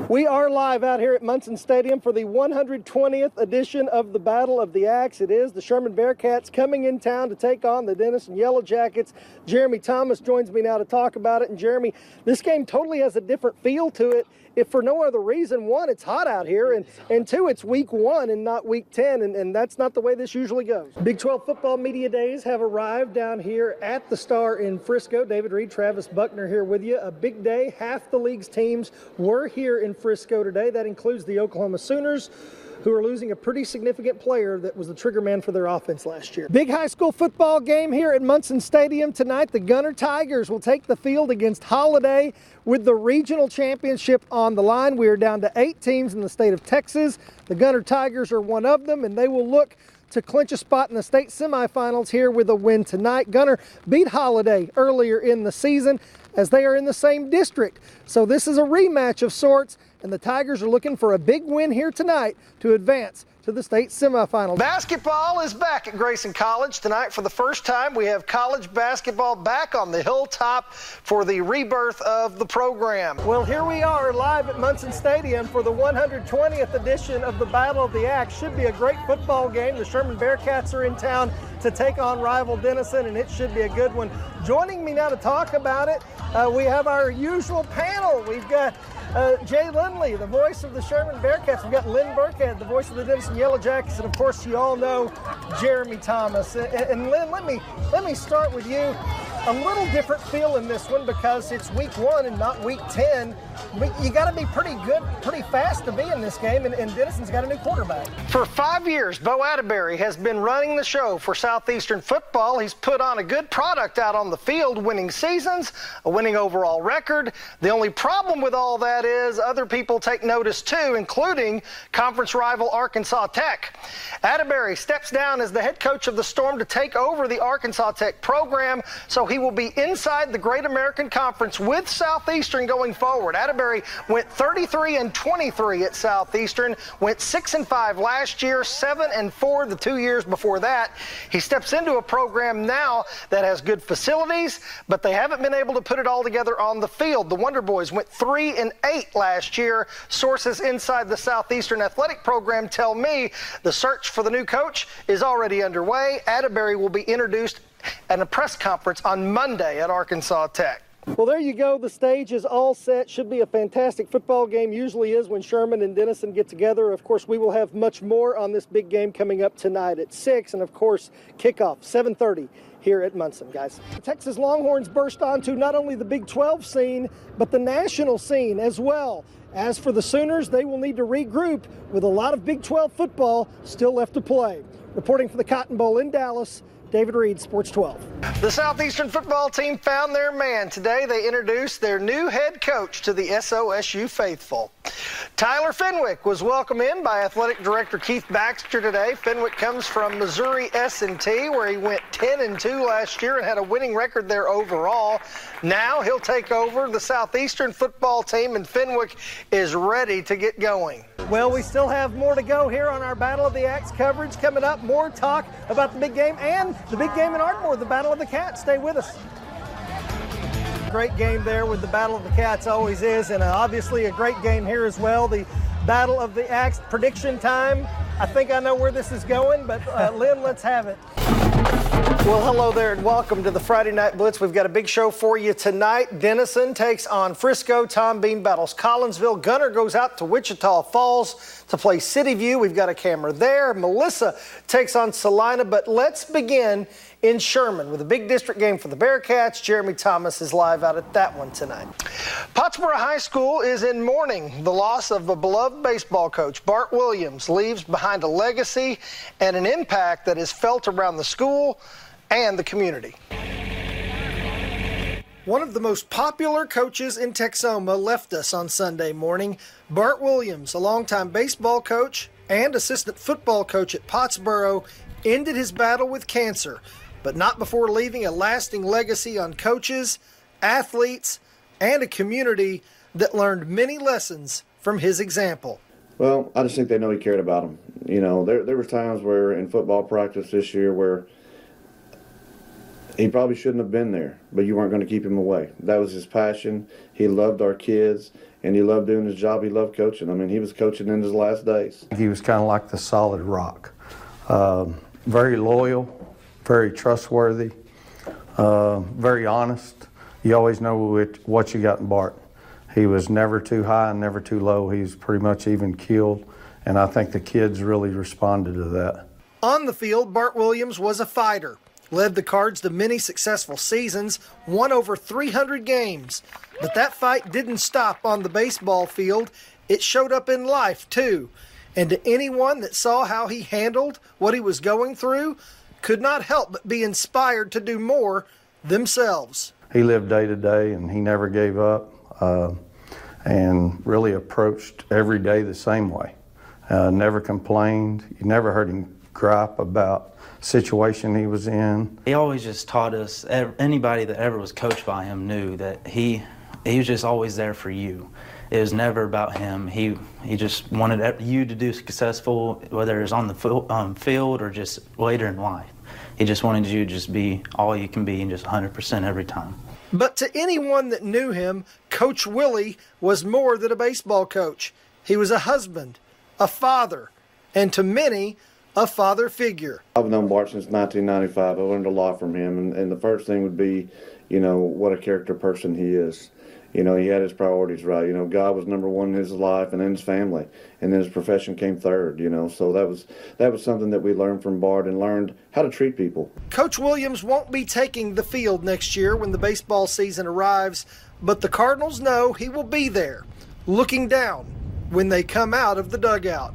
We are live out here at Munson Stadium for the 120th edition of the Battle of the Axe. It is the Sherman Bearcats coming in town to take on the Denison Yellow Jackets. Jeremy Thomas joins me now to talk about it. And Jeremy, this game totally has a different feel to it, if for no other reason. One, it's hot out here, and two, it's week 1 and not week 10, and that's not the way this usually goes. Big 12 football media days have arrived down here at the Star in Frisco. David Reed, Travis Buckner here with you. A big day. Half the league's teams were here in Frisco today. That includes the Oklahoma Sooners, who are losing a pretty significant player that was the trigger man for their offense last year. Big high school football game here at Munson Stadium tonight. The Gunner Tigers will take the field against Holiday with the regional championship on the line. We are down to 8 teams in the state of Texas. The Gunner Tigers are one of them, and they will look to clinch a spot in the state semifinals here with a win tonight. Gunner beat Holiday earlier in the season, as they are in the same district. So this is a rematch of sorts, and the Tigers are looking for a big win here tonight to advance to the state semifinals. Basketball is back at Grayson College tonight. For the first time, we have college basketball back on the hilltop for the rebirth of the program. Well, here we are live at Munson Stadium for the 120th edition of the Battle of the Axe. Should be a great football game. The Sherman Bearcats are in town to take on rival Denison, and it should be a good one. Joining me now to talk about it, we have our usual panel. We've got Jay Lindley, the voice of the Sherman Bearcats. We've got Lynn Burkhead, the voice of the Denison Yellow Jackets, and of course you all know Jeremy Thomas. And Lynn, let me start with you. A little different feel in this one because it's week 1 and not week 10. You got to be pretty good, pretty fast to be in this game, and Denison's got a new quarterback. For 5 years, Bo Atterbury has been running the show for Southeastern football. He's put on a good product out on the field, winning seasons, a winning overall record. The only problem with all that is other people take notice too, including conference rival Arkansas Tech. Atterbury steps down as the head coach of the Storm to take over the Arkansas Tech program, so he will be inside the Great American Conference with Southeastern going forward. Atterbury went 33-23 at Southeastern, went 6-5 last year, 7-4 the 2 years before that. He steps into a program now that has good facilities, but they haven't been able to put it all together on the field. The Wonder Boys went 3-8 last year. Sources inside the Southeastern athletic program tell me the search for the new coach is already underway. Atterbury will be introduced at a press conference on Monday at Arkansas Tech. Well, there you go. The stage is all set. Should be a fantastic football game. Usually is when Sherman and Denison get together. Of course, we will have much more on this big game coming up tonight at 6, and of course, kickoff 7:30 here at Munson, guys. The Texas Longhorns burst onto not only the Big 12 scene, but the national scene as well. As for the Sooners, they will need to regroup with a lot of Big 12 football still left to play. Reporting for the Cotton Bowl in Dallas, David Reed, Sports 12. The Southeastern football team found their man. Today they introduced their new head coach to the SOSU faithful. Tyler Fenwick was welcomed in by Athletic Director Keith Baxter today. Fenwick comes from Missouri S&T, where he went 10-2 last year and had a winning record there overall. Now he'll take over the Southeastern football team, and Fenwick is ready to get going. Well, we still have more to go here on our Battle of the Axe coverage. Coming up, more talk about the big game and the big game in Ardmore, the Battle of the Cats. Stay with us. Great game there with the Battle of the Cats, always is, and obviously a great game here as well. The Battle of the Axe prediction time. I think I know where this is going, but Lynn, let's have it. Well, hello there and welcome to the Friday Night Blitz. We've got a big show for you tonight. Denison takes on Frisco. Tom Bean battles Collinsville. Gunner goes out to Wichita Falls to play City View. We've got a camera there. Melissa takes on Salina, but let's begin in Sherman with a big district game for the Bearcats. Jeremy Thomas is live out at that one tonight. Pottsboro High School is in mourning the loss of a beloved baseball coach. Bart Williams leaves behind a legacy and an impact that is felt around the school and the community. One of the most popular coaches in Texoma left us on Sunday morning. Bart Williams, a longtime baseball coach and assistant football coach at Pottsboro, ended his battle with cancer, but not before leaving a lasting legacy on coaches, athletes, and a community that learned many lessons from his example. Well, I just think they know he cared about them. You know, there were times where in football practice this year where He probably shouldn't have been there, but you weren't going to keep him away. That was his passion. He loved our kids, and he loved doing his job. He loved coaching. I mean, he was coaching in his last days. He was kind of like the solid rock. Very loyal, very trustworthy, very honest. You always know what you got in Bart. He was never too high and never too low. He was pretty much even keeled, and I think the kids really responded to that. On the field, Bart Williams was a fighter, led the Cards to many successful seasons, won over 300 games. But that fight didn't stop on the baseball field. It showed up in life, too. And to anyone that saw how he handled what he was going through, could not help but be inspired to do more themselves. He lived day to day, and he never gave up, and really approached every day the same way. Never complained. You never heard him gripe about situation he was in. He always just taught us, anybody that ever was coached by him knew that he was just always there for you. It was never about him. He just wanted you to do successful, whether it was on the field or just later in life. He just wanted you to just be all you can be and just 100% every time. But to anyone that knew him, Coach Willie was more than a baseball coach. He was a husband, a father, and to many, a father figure. I've known Bart since 1995. I learned a lot from him, and the first thing would be, what a character person he is. He had his priorities right. God was number one in his life, and then his family, and then his profession came third. So that was something that we learned from Bart and learned how to treat people. Coach Williams won't be taking the field next year when the baseball season arrives, but the Cardinals know he will be there, looking down when they come out of the dugout.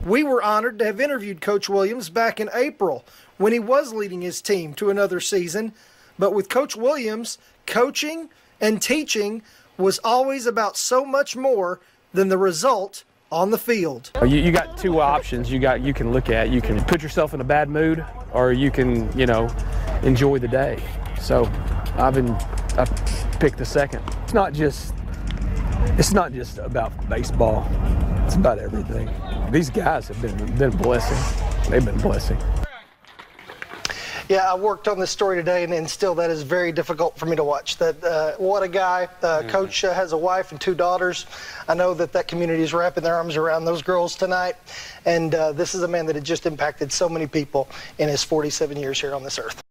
We were honored to have interviewed Coach Williams back in April when he was leading his team to another season. But with Coach Williams, coaching and teaching was always about so much more than the result on the field. You got two options you can look at. You can put yourself in a bad mood, or you can, enjoy the day. So I picked the second. It's not just about baseball. It's about everything. These guys have been a blessing. They've been a blessing. Yeah, I worked on this story today, and still that is very difficult for me to watch. What a guy. Coach has a wife and 2 daughters. I know that community is wrapping their arms around those girls tonight. And this is a man that had just impacted so many people in his 47 years here on this earth.